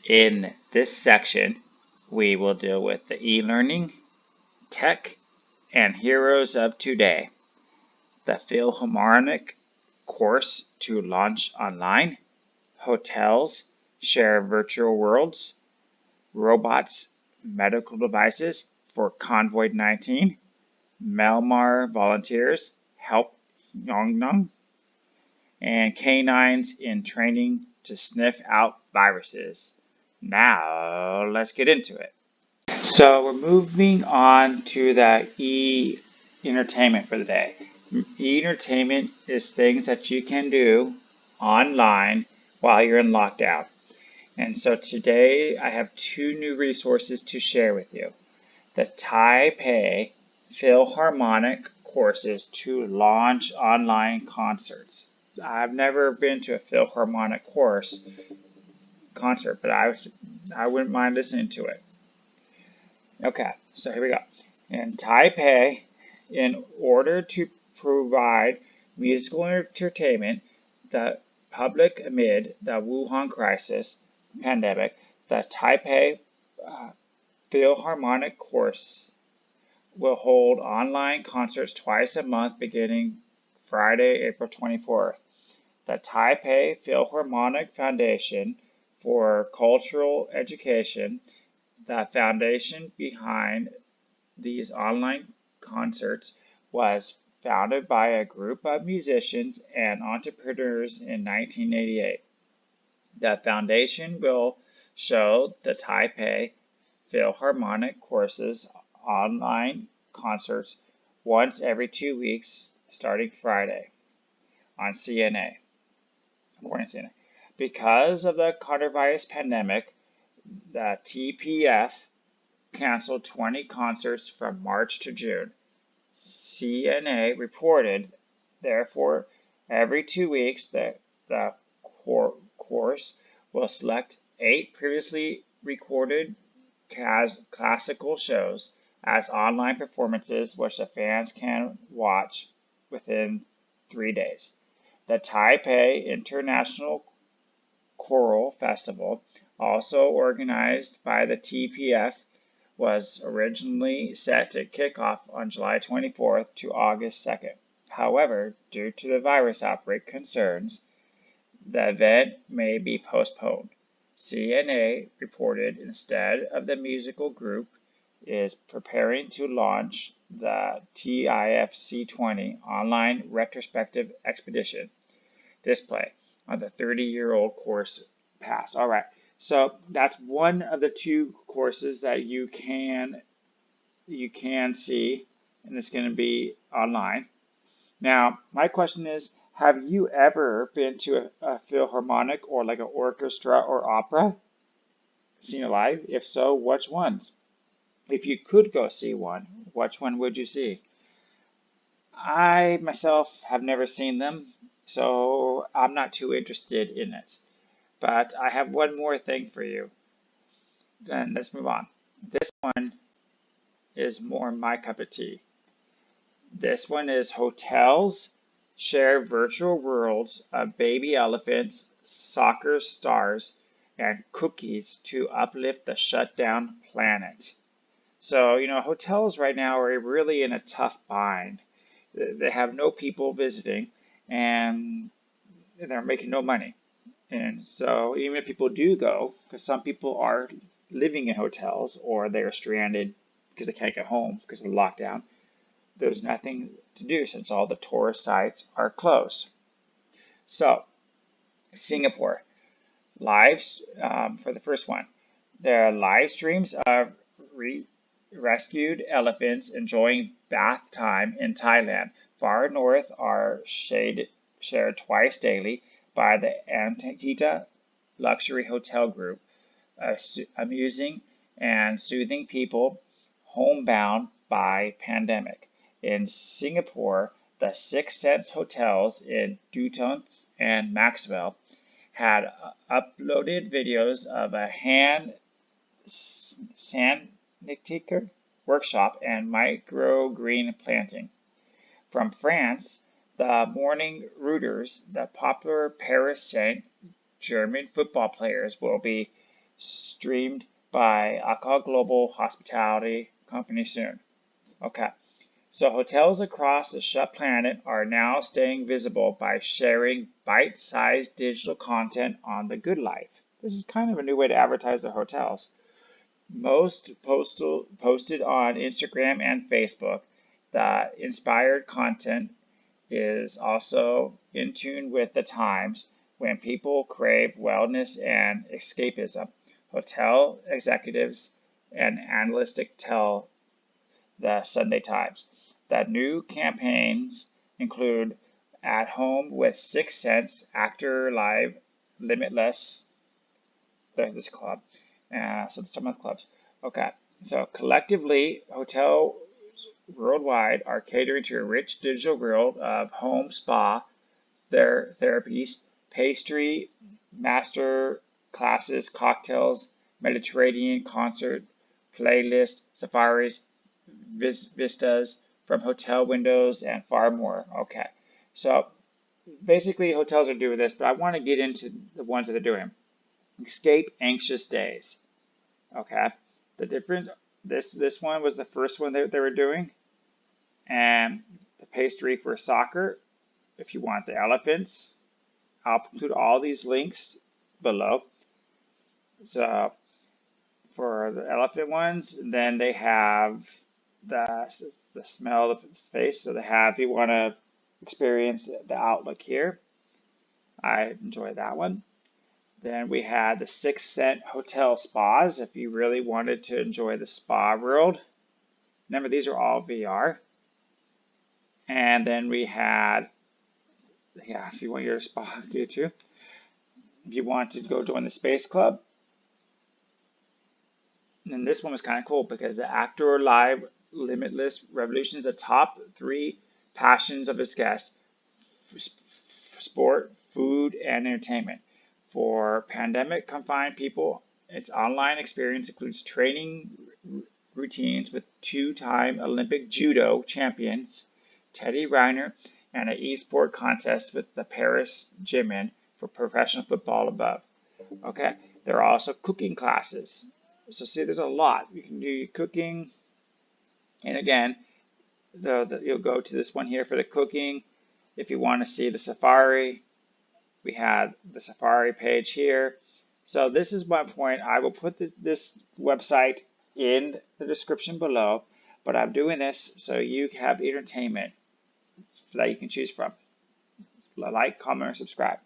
In this section, we will deal with the e-learning, tech, and heroes of today. The Philharmonic Chorus to launch online, hotels share virtual worlds, robots, medical devices for Convoy 19, Myanmar volunteers help Yangon, and canines in training to sniff out viruses. Now, let's get into it. So we're moving on to the e-entertainment for the day. E-entertainment is things that you can do online while you're in lockdown. And so today I have two new resources to share with you. The Taipei Philharmonic Courses to launch online concerts. I've never been to a Philharmonic concert, but I wouldn't mind listening to it. Okay, so here we go. In Taipei, in order to provide musical entertainment, the public amid the Wuhan crisis pandemic, the Taipei Philharmonic Chorus will hold online concerts twice a month beginning Friday, April 24th. The Taipei Philharmonic Foundation for Cultural Education, the foundation behind these online concerts, was founded by a group of musicians and entrepreneurs in 1988. The foundation will show the Taipei Philharmonic Courses online concerts once every 2 weeks starting Friday on CNA. Because of the coronavirus pandemic, the TPF canceled 20 concerts from March to June. CNA reported, therefore, every 2 weeks the course will select 8 previously recorded classical shows as online performances which the fans can watch within 3 days. The Taipei International Choral Festival, also organized by the TPF, was originally set to kick off on July 24th to August 2nd. However, due to the virus outbreak concerns, the event may be postponed. CNA reported instead of the musical group is preparing to launch the TIFC-20 online retrospective expedition display on the 30-year-old course pass. All right, so that's one of the two courses that you can see, and it's going to be online. Now, my question is, have you ever been to a Philharmonic or like an orchestra or opera? Seen it live? If so, which ones? If you could go see one, which one would you see? I myself have never seen them, so I'm not too interested in it. But I have one more thing for you. Then let's move on. This one is more my cup of tea. This one is hotels share virtual worlds of baby elephants, soccer stars, and cookies to uplift the shut-down planet. So, hotels right now are really in a tough bind. They have no people visiting, and they're making no money. And so even if people do go, because some people are living in hotels or they're stranded because they can't get home because of the lockdown, there's nothing to do since all the tourist sites are closed. So, Singapore. Lives for the first one. There are live streams of rescued elephants enjoying bath time in Thailand. Far north are shared twice daily by the Antita Luxury Hotel Group, amusing and soothing people homebound by pandemic. In Singapore, the Six Sense hotels in Duttons and Maxwell had uploaded videos of a hand sanitizer workshop and microgreen planting. From France, the Morning Rooters, the popular Paris Saint-Germain football players, will be streamed by Accor Global Hospitality Company soon. Okay. So hotels across the shut planet are now staying visible by sharing bite-sized digital content on the good life. This is kind of a new way to advertise their hotels. Most posted on Instagram and Facebook. The inspired content is also in tune with the times when people crave wellness and escapism. Hotel executives and analysts tell the Sunday Times that new campaigns include At Home with 6 Cents, Actor Live, Limitless, this club. So some of the clubs. Okay, so collectively, hotels worldwide are catering to a rich digital world of home spa, therapies, pastry, master classes, cocktails, Mediterranean concert, playlist, safaris, vistas from hotel windows, and far more. Okay, so basically hotels are doing this, but I want to get into the ones that are doing. Escape anxious days. Okay, the difference. This one was the first one they were doing, and the pastry for soccer. If you want the elephants, I'll include all these links below. So for the elephant ones, then they have the smell of the space. So they have, if you want to experience the outlook here, I enjoy that one. Then we had the 6 Cent Hotel Spas, if you really wanted to enjoy the spa world. Remember, these are all VR. And then we had, yeah, if you want your spa, do too. If you want to go join the Space Club. And this one was kind of cool because the Actor Live Limitless revolutions the top 3 passions of its guests: sport, food, and entertainment. For pandemic confined people, its online experience includes training routines with 2-time Olympic judo champions Teddy Riner and an e-sport contest with the Paris Gym for professional football above. Okay, there are also cooking classes. So see, there's a lot. You can do cooking, and again, you'll go to this one here for the cooking. If you want to see the safari, we have the safari page here. So this is my point. I will put this website in the description below, but I'm doing this so you have entertainment that you can choose from. Like, comment, or subscribe.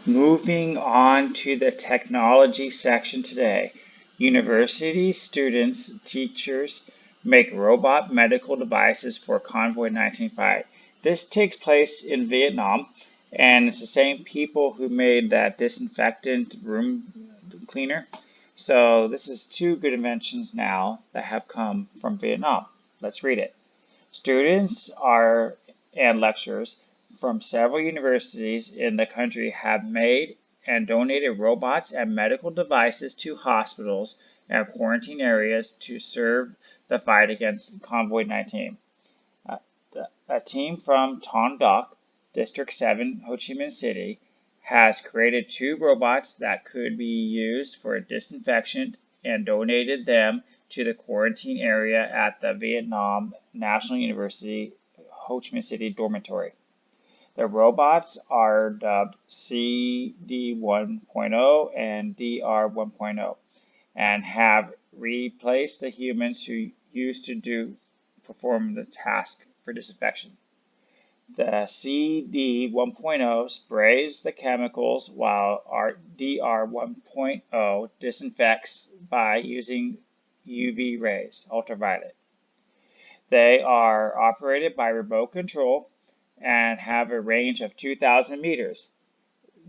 Moving on to the technology section today. University students, teachers make robot medical devices for convoy 19 fight. This takes place in Vietnam, and it's the same people who made that disinfectant room cleaner. So this is 2 good inventions now that have come from Vietnam. Let's read it. Students and lecturers from several universities in the country have made and donated robots and medical devices to hospitals and quarantine areas to serve the fight against Convoy 19. A team from Ton Doc, District 7, Ho Chi Minh City, has created 2 robots that could be used for disinfection and donated them to the quarantine area at the Vietnam National University Ho Chi Minh City dormitory. The robots are dubbed CD 1.0 and DR 1.0 and have replaced the humans who used to perform the task for disinfection. The CD 1.0 sprays the chemicals while our DR 1.0 disinfects by using UV rays, ultraviolet. They are operated by remote control and have a range of 2,000 meters.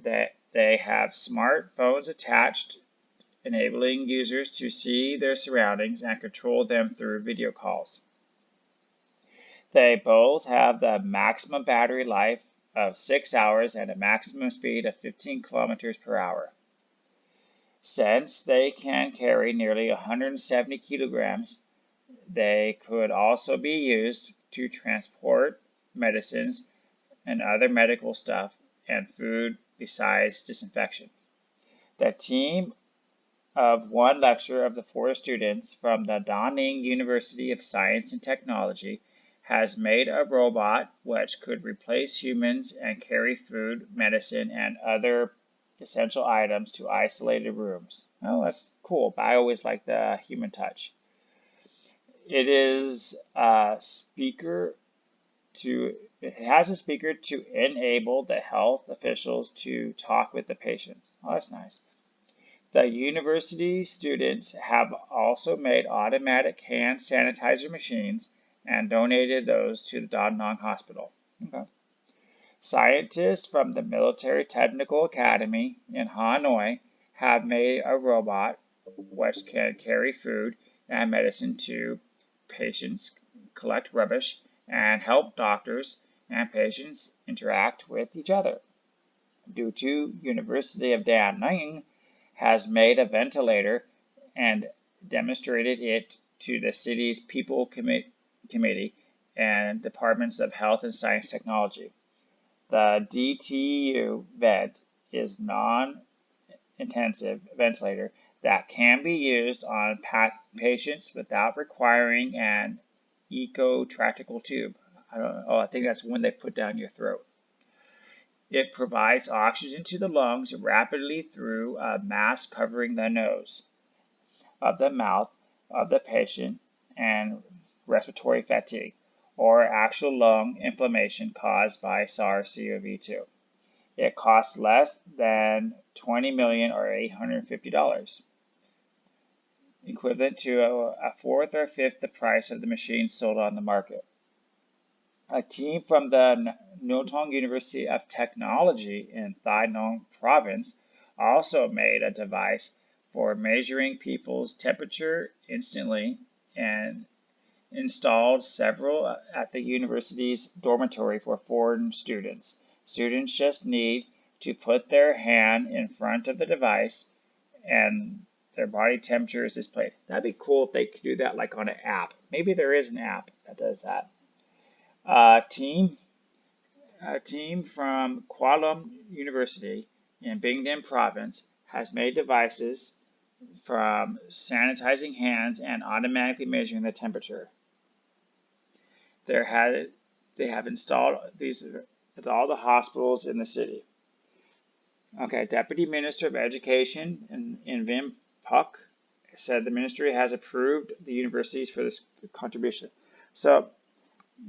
They have smartphones attached, enabling users to see their surroundings and control them through video calls. They both have the maximum battery life of 6 hours and a maximum speed of 15 kilometers per hour. Since they can carry nearly 170 kilograms, they could also be used to transport medicines and other medical stuff and food besides disinfection. The team of one lecturer of the 4 students from the Daning University of Science and Technology has made a robot which could replace humans and carry food, medicine, and other essential items to isolated rooms. Oh, that's cool, but I always like the human touch. It is a speaker it has a speaker to enable the health officials to talk with the patients. Oh, that's nice. The university students have also made automatic hand sanitizer machines and donated those to the Da Nang Hospital. Okay. Scientists from the Military Technical Academy in Hanoi have made a robot which can carry food and medicine to patients, collect rubbish, and help doctors and patients interact with each other. Due to University of Da Nang has made a ventilator and demonstrated it to the city's People Committee and Departments of Health and Science Technology. The DTU vent is non-intensive ventilator that can be used on patients without requiring an echo-tracheal tube. I think that's one they put down your throat. It provides oxygen to the lungs rapidly through a mask covering the nose, of the mouth of the patient, and respiratory fatigue, or actual lung inflammation caused by SARS-CoV-2. It costs less than $20 million or $850, equivalent to a fourth or fifth the price of the machine sold on the market. A team from the Notong University of Technology in Thai Nong Province also made a device for measuring people's temperature instantly and installed several at the university's dormitory for foreign students. Students just need to put their hand in front of the device and their body temperature is displayed. That'd be cool if they could do that like on an app. Maybe there is an app that does that. A team from Kuala University in Bingdin Province has made devices from sanitizing hands and automatically measuring the temperature. They have installed these at all the hospitals in the city. Okay, Deputy Minister of Education in Vim Puck said the ministry has approved the universities for this contribution. So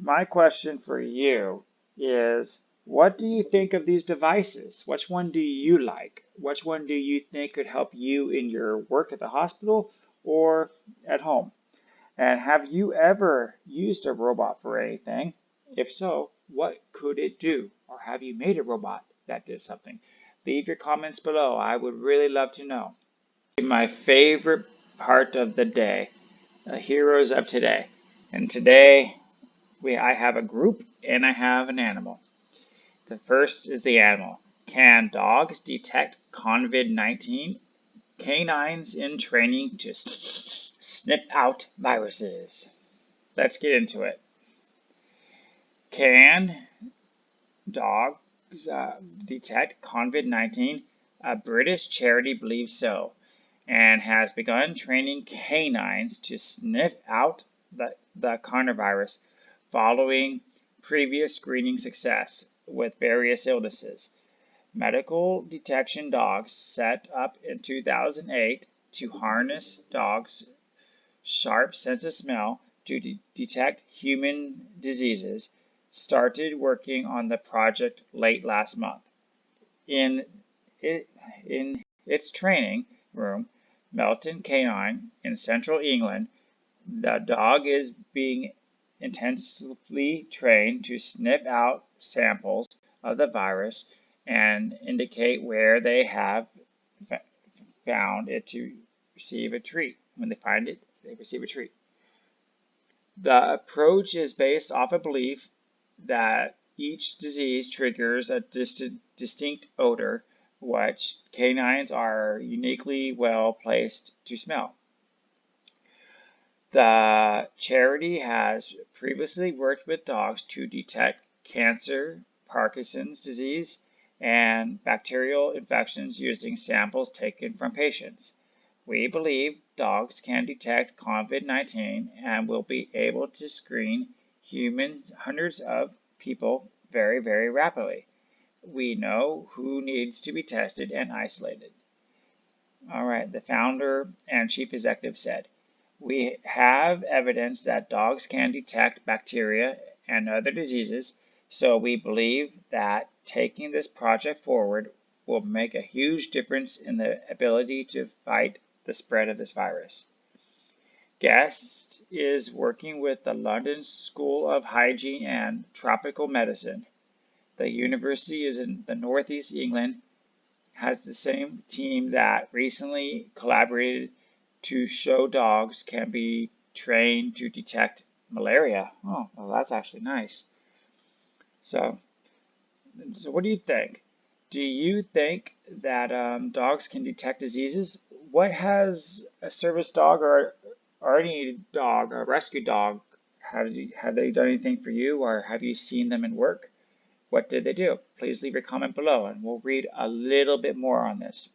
my question for you is, what do you think of these devices? Which one do you like? Which one do you think could help you in your work at the hospital or at home? And have you ever used a robot for anything? If so, what could it do? Or have you made a robot that did something? Leave your comments below. I would really love to know. My favorite part of the day, the heroes of today. And today, I have a group and I have an animal. The first is the animal. Can dogs detect COVID-19? Canines in training to sniff out viruses. Let's get into it. Can dogs detect COVID-19? A British charity believes so and has begun training canines to sniff out the coronavirus following previous screening success with various illnesses. Medical detection dogs set up in 2008 to harness dogs' sharp sense of smell to detect human diseases started working on the project late last month. In its training room, Melton Canine in central England, the dog is being intensively trained to sniff out samples of the virus and indicate where they have found it to receive a treat. When they find it, they receive a treat. The approach is based off a belief that each disease triggers a distinct odor, which canines are uniquely well placed to smell. The charity has previously worked with dogs to detect cancer, Parkinson's disease, and bacterial infections using samples taken from patients. We believe dogs can detect COVID-19 and will be able to screen humans, hundreds of people very, very rapidly. We know who needs to be tested and isolated. All right, the founder and chief executive said, we have evidence that dogs can detect bacteria and other diseases, so we believe that taking this project forward will make a huge difference in the ability to fight the spread of this virus. Guest is working with the London School of Hygiene and Tropical Medicine. The university is in the Northeast England, has the same team that recently collaborated to show dogs can be trained to detect malaria. Oh, well, that's actually nice. So what do you think? Do you think that dogs can detect diseases? What has a service dog or any dog, a rescue dog, have they done anything for you, or have you seen them in work? What did they do? Please leave your comment below and we'll read a little bit more on this.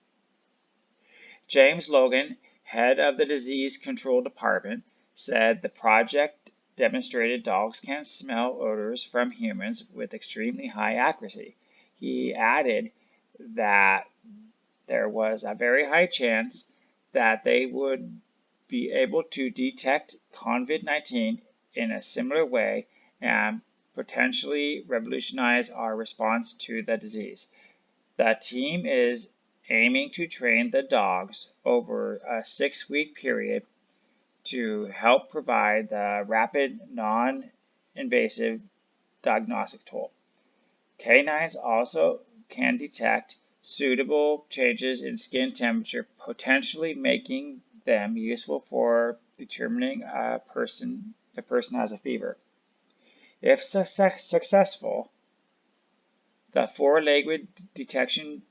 James Logan, head of the Disease Control Department, said the project demonstrated dogs can smell odors from humans with extremely high accuracy. He added that there was a very high chance that they would be able to detect COVID-19 in a similar way and potentially revolutionize our response to the disease. The team is aiming to train the dogs over a 6-week period to help provide the rapid, non-invasive diagnostic tool. Canines also can detect suitable changes in skin temperature, potentially making them useful for determining if a person has a fever. If successful, the four-legged detectives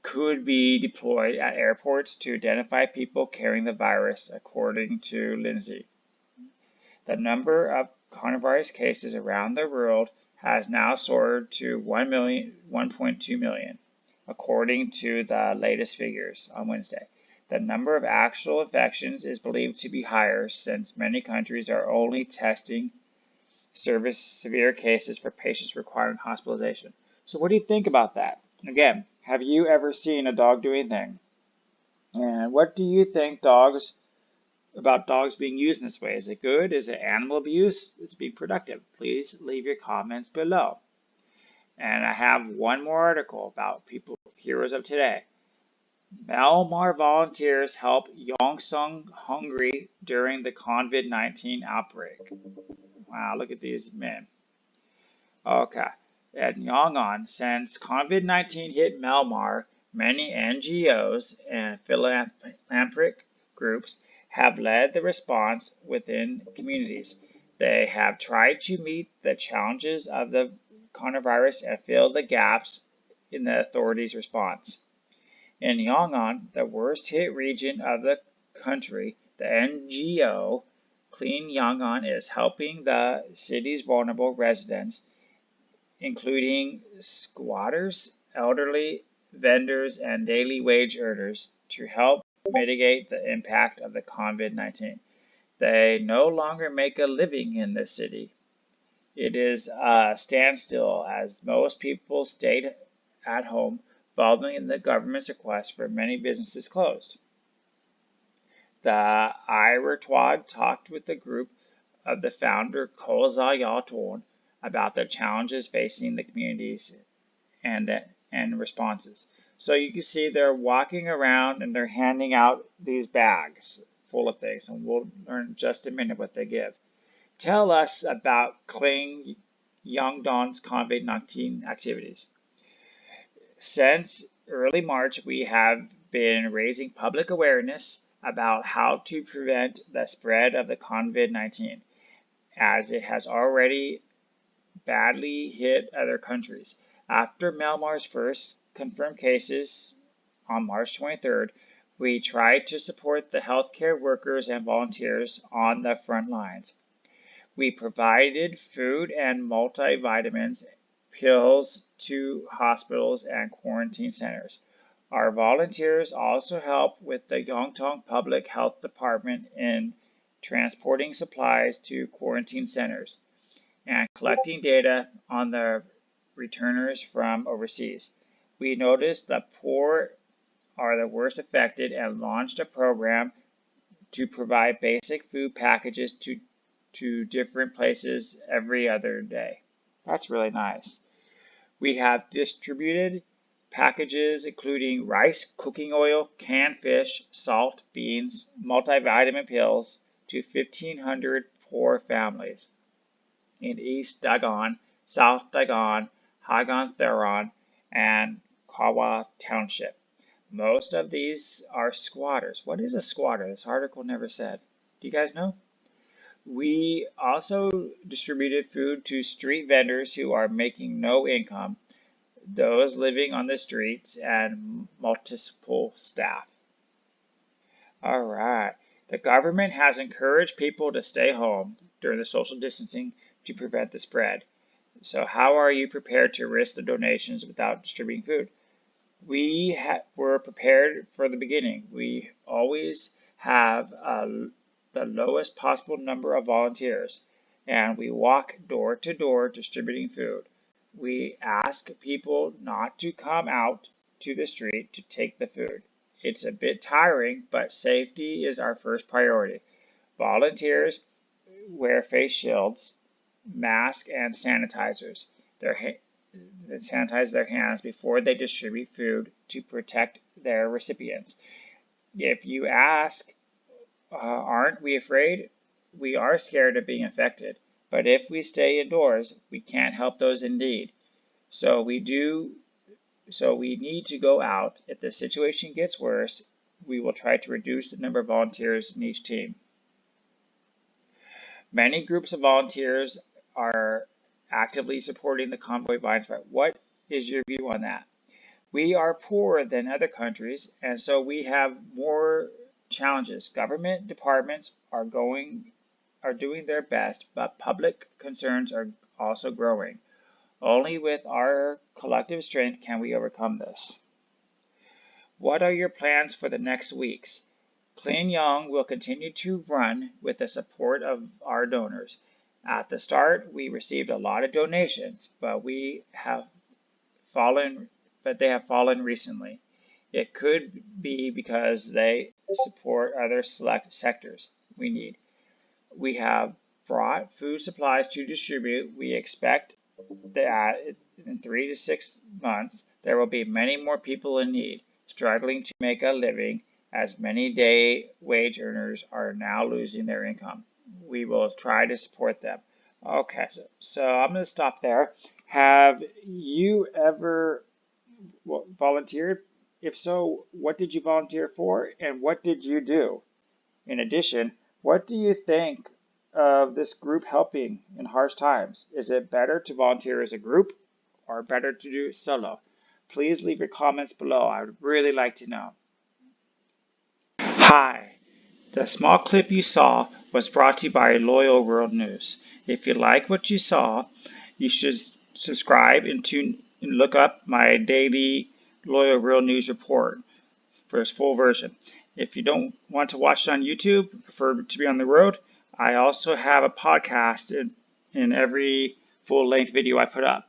could be deployed at airports to identify people carrying the virus, according to Lindsay. The number of coronavirus cases around the world has now soared to 1.2 million, according to the latest figures on Wednesday. The number of actual infections is believed to be higher since many countries are only testing severe cases for patients requiring hospitalization. So what do you think about that? Again, have you ever seen a dog do anything? And what do you think about dogs being used in this way? Is it good? Is it animal abuse? Is it being productive? Please leave your comments below. And I have one more article about people, heroes of today. Myanmar volunteers help Yangon hungry during the COVID-19 outbreak. Wow, look at these men. Okay. At Yangon, since COVID-19 hit Myanmar, many NGOs and philanthropic groups have led the response within communities. They have tried to meet the challenges of the coronavirus and fill the gaps in the authorities' response. In Yangon, the worst hit region of the country, the NGO Clean Yangon is helping the city's vulnerable residents, including squatters, elderly, vendors, and daily wage earners, to help mitigate the impact of the COVID-19. They no longer make a living in the city. It is a standstill as most people stayed at home following the government's request for many businesses closed. The Iroquois talked with the group of the founder Koza Yatorn about the challenges facing the communities and responses. So you can see they're walking around and they're handing out these bags full of things, and we'll learn in just a minute what they give. Tell us about Kling Yongdon's COVID-19 activities. Since early March, we have been raising public awareness about how to prevent the spread of the COVID-19, as it has already badly hit other countries. After Myanmar's first confirmed cases on March 23rd, we tried to support the healthcare workers and volunteers on the front lines. We provided food and multivitamins, pills to hospitals and quarantine centers. Our volunteers also help with the Yongtong Public Health Department in transporting supplies to quarantine centers and collecting data on the returners from overseas. We noticed the poor are the worst affected and launched a program to provide basic food packages to different places every other day. That's really nice. We have distributed packages including rice, cooking oil, canned fish, salt, beans, multivitamin pills to 1,500 poor families in East Dagon, South Dagon, Hagon Theron, and Kawa Township. Most of these are squatters. What is a squatter? This article never said. Do you guys know? We also distributed food to street vendors who are making no income, those living on the streets, and multiple staff. All right. The government has encouraged people to stay home during the social distancing to prevent the spread. So how are you prepared to risk the donations without distributing food? We were prepared for the beginning. We always have the lowest possible number of volunteers, and we walk door to door distributing food. We ask people not to come out to the street to take the food. It's a bit tiring, but safety is our first priority. Volunteers wear face shields, masks, and sanitize their hands before they distribute food to protect their recipients. If you ask, aren't we afraid? We are scared of being infected, but if we stay indoors, we can't help those in need. So we need to go out. If the situation gets worse, we will try to reduce the number of volunteers in each team. Many groups of volunteers are actively supporting the convoy vines. What is your view on that? We are poorer than other countries, and so we have more challenges. Government departments are doing their best, but public concerns are also growing. Only with our collective strength can we overcome this. What are your plans for the next weeks? Clean Young will continue to run with the support of our donors. At the start, we received a lot of donations, but they have fallen recently. It could be because they support other select sectors we need. We have brought food supplies to distribute. We expect that in 3 to 6 months, there will be many more people in need, struggling to make a living, as many day wage earners are now losing their income. We will try to support them. Okay, so I'm going to stop there. Have you ever volunteered? If so, what did you volunteer for and what did you do? In addition, what do you think of this group helping in harsh times? Is it better to volunteer as a group or better to do it solo? Please leave your comments below. I would really like to know. Hi, the small clip you saw was brought to you by Loyal World News. If you like what you saw, you should subscribe and look up my daily Loyal World News report for its full version. If you don't want to watch it on YouTube, prefer to be on the road, I also have a podcast in every full-length video I put up.